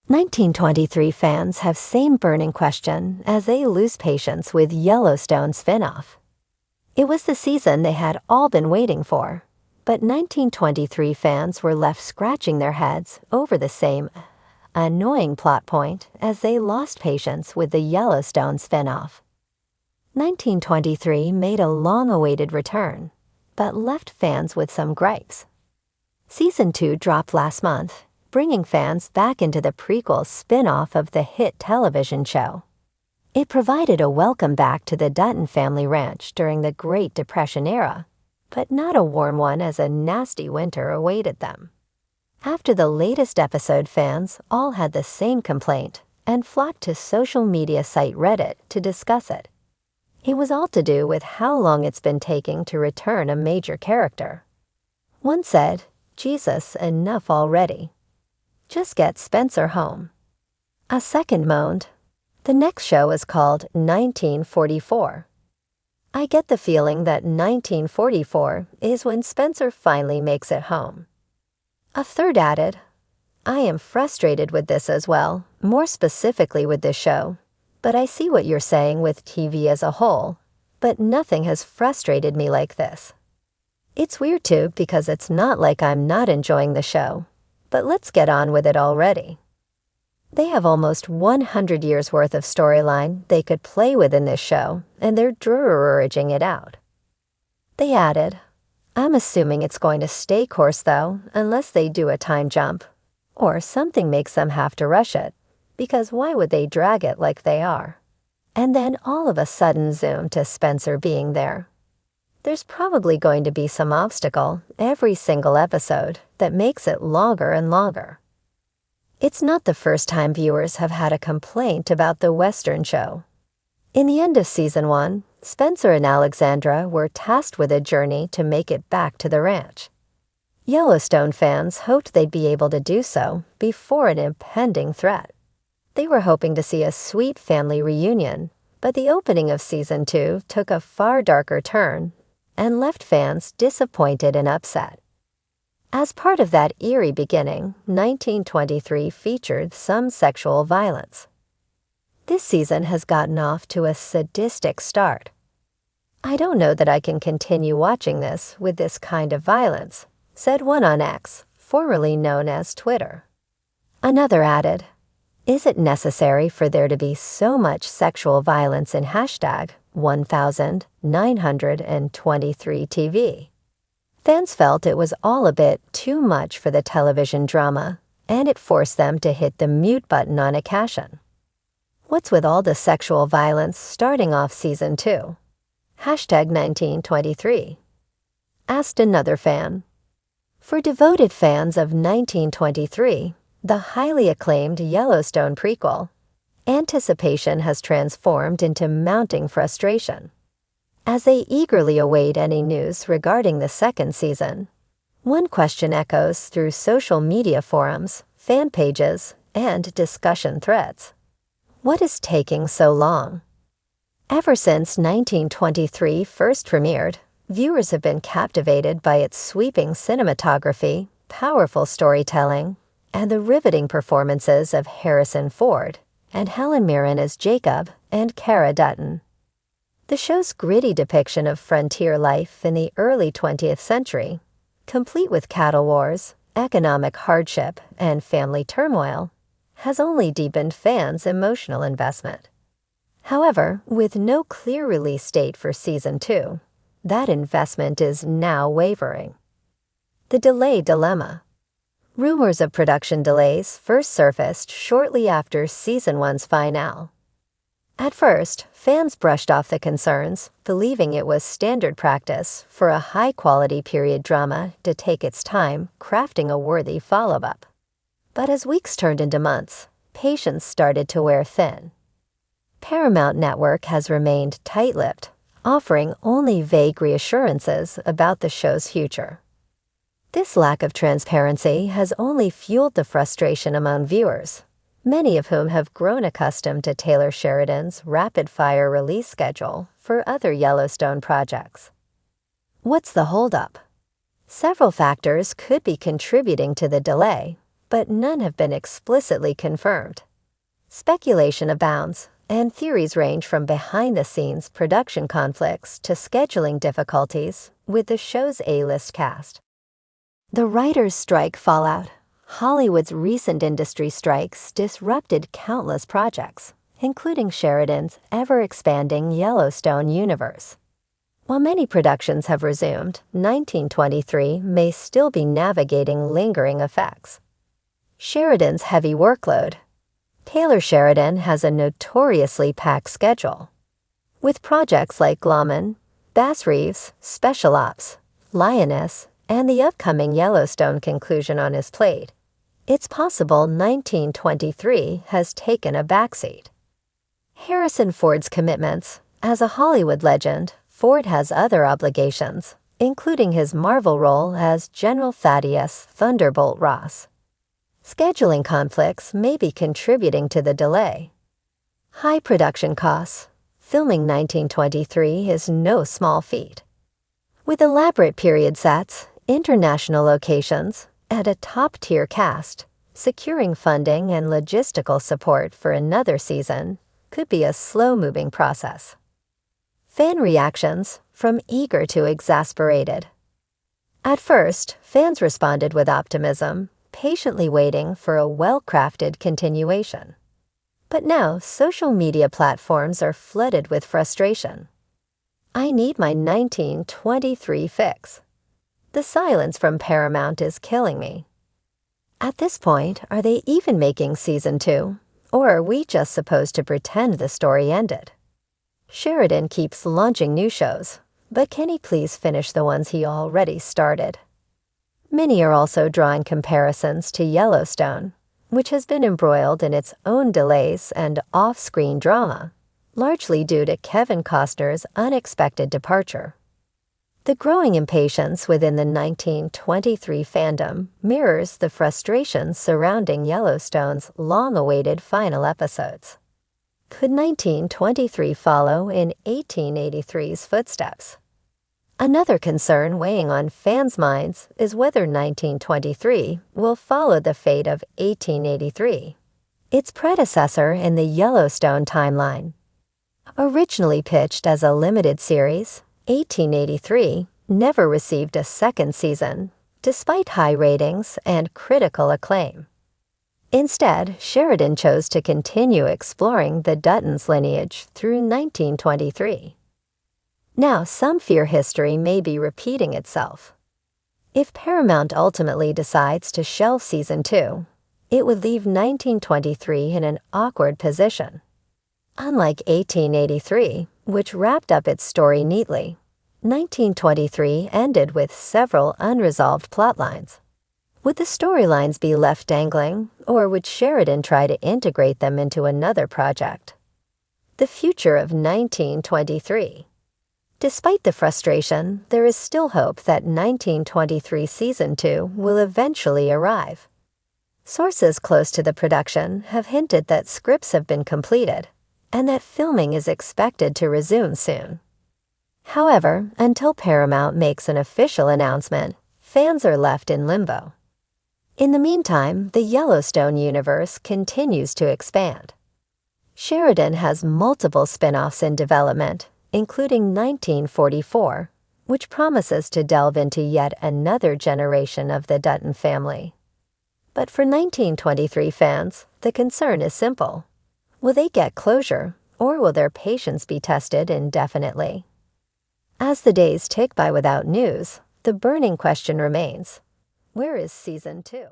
1923 fans have same burning question as they lose patience with Yellowstone spinoff. It was the season they had all been waiting for, but 1923 fans were left scratching their heads over the same annoying plot point as they lost patience with the Yellowstone spinoff. 1923 made a long-awaited return, but left fans with some gripes. Season 2 dropped last month, bringing fans back into the prequel spin-off of the hit television show. It provided a welcome back to the Dutton family ranch during the Great Depression era, but not a warm one as a nasty winter awaited them. After the latest episode, fans all had the same complaint and flocked to social media site Reddit to discuss it. It was all to do with how long it's been taking to return a major character. One said, "Jesus, enough already. Just get Spencer home." A second moaned, "The next show is called 1944. I get the feeling that 1944 is when Spencer finally makes it home." A third added, "I am frustrated with this as well, more specifically with this show, but I see what you're saying with TV as a whole, but nothing has frustrated me like this. It's weird too because it's not like I'm not enjoying the show, but let's get on with it already." They have almost 100 years worth of storyline they could play with in this show, and they're drudging it out. They added, "I'm assuming it's going to stay course though, unless they do a time jump, or something makes them have to rush it, because why would they drag it like they are?" And then all of a sudden zoom to Spencer being there. There's probably going to be some obstacle every single episode that makes it longer and longer. It's not the first time viewers have had a complaint about the Western show. In the end of season 1, Spencer and Alexandra were tasked with a journey to make it back to the ranch. Yellowstone fans hoped they'd be able to do so before an impending threat. They were hoping to see a sweet family reunion, but the opening of season 2 took a far darker turn and left fans disappointed and upset. As part of that eerie beginning, 1923 featured some sexual violence. This season has gotten off to a sadistic start. "I don't know that I can continue watching this with this kind of violence," said one on X, formerly known as Twitter. Another added, "Is it necessary for there to be so much sexual violence in #1923 TV? Fans felt it was all a bit too much for the television drama, and it forced them to hit the mute button on occasion. What's with all the sexual violence starting off season 2? #1923. Asked another fan. For devoted fans of 1923, the highly acclaimed Yellowstone prequel, anticipation has transformed into mounting frustration. As they eagerly await any news regarding the second season, one question echoes through social media forums, fan pages, and discussion threads. What is taking so long? Ever since 1923 first premiered, viewers have been captivated by its sweeping cinematography, powerful storytelling, and the riveting performances of Harrison Ford and Helen Mirren as Jacob and Cara Dutton. The show's gritty depiction of frontier life in the early 20th century, complete with cattle wars, economic hardship, and family turmoil, has only deepened fans' emotional investment. However, with no clear release date for season 2, that investment is now wavering. The delay dilemma. Rumors of production delays first surfaced shortly after season 1's finale. At first, fans brushed off the concerns, believing it was standard practice for a high-quality period drama to take its time crafting a worthy follow-up. But as weeks turned into months, patience started to wear thin. Paramount Network has remained tight-lipped, offering only vague reassurances about the show's future. This lack of transparency has only fueled the frustration among viewers, many of whom have grown accustomed to Taylor Sheridan's rapid-fire release schedule for other Yellowstone projects. What's the holdup? Several factors could be contributing to the delay, but none have been explicitly confirmed. Speculation abounds, and theories range from behind-the-scenes production conflicts to scheduling difficulties with the show's A-list cast. The writers' strike fallout. Hollywood's recent industry strikes disrupted countless projects, including Sheridan's ever-expanding Yellowstone universe. While many productions have resumed, 1923 may still be navigating lingering effects. Sheridan's heavy workload. Taylor Sheridan has a notoriously packed schedule. With projects like Glommen, Bass Reeves, Special Ops, Lioness, and the upcoming Yellowstone conclusion on his plate, it's possible 1923 has taken a backseat. Harrison Ford's commitments. As a Hollywood legend, Ford has other obligations, including his Marvel role as General Thaddeus Thunderbolt Ross. Scheduling conflicts may be contributing to the delay. High production costs. Filming 1923 is no small feat. With elaborate period sets, international locations, and a top-tier cast, securing funding and logistical support for another season could be a slow-moving process. Fan reactions, from eager to exasperated. At first, fans responded with optimism, patiently waiting for a well-crafted continuation. But now, social media platforms are flooded with frustration. I need my 1923 fix. The silence from Paramount is killing me. At this point, are they even making Season 2? Or are we just supposed to pretend the story ended? Sheridan keeps launching new shows, but can he please finish the ones he already started? Many are also drawing comparisons to Yellowstone, which has been embroiled in its own delays and off-screen drama, largely due to Kevin Costner's unexpected departure. The growing impatience within the 1923 fandom mirrors the frustrations surrounding Yellowstone's long-awaited final episodes. Could 1923 follow in 1883's footsteps? Another concern weighing on fans' minds is whether 1923 will follow the fate of 1883, its predecessor in the Yellowstone timeline. Originally pitched as a limited series, 1883 never received a second season, despite high ratings and critical acclaim. Instead, Sheridan chose to continue exploring the Duttons' lineage through 1923. Now, some fear history may be repeating itself. If Paramount ultimately decides to shelve Season 2, it would leave 1923 in an awkward position. Unlike 1883, which wrapped up its story neatly, 1923 ended with several unresolved plotlines. Would the storylines be left dangling, or would Sheridan try to integrate them into another project? The future of 1923. Despite the frustration, there is still hope that 1923 Season 2 will eventually arrive. Sources close to the production have hinted that scripts have been completed, and that filming is expected to resume soon. However, until Paramount makes an official announcement, fans are left in limbo. In the meantime, the Yellowstone universe continues to expand. Sheridan has multiple spin-offs in development, including 1944, which promises to delve into yet another generation of the Dutton family. But for 1923 fans, the concern is simple. Will they get closure, or will their patience be tested indefinitely? As the days tick by without news, the burning question remains: where is Season 2?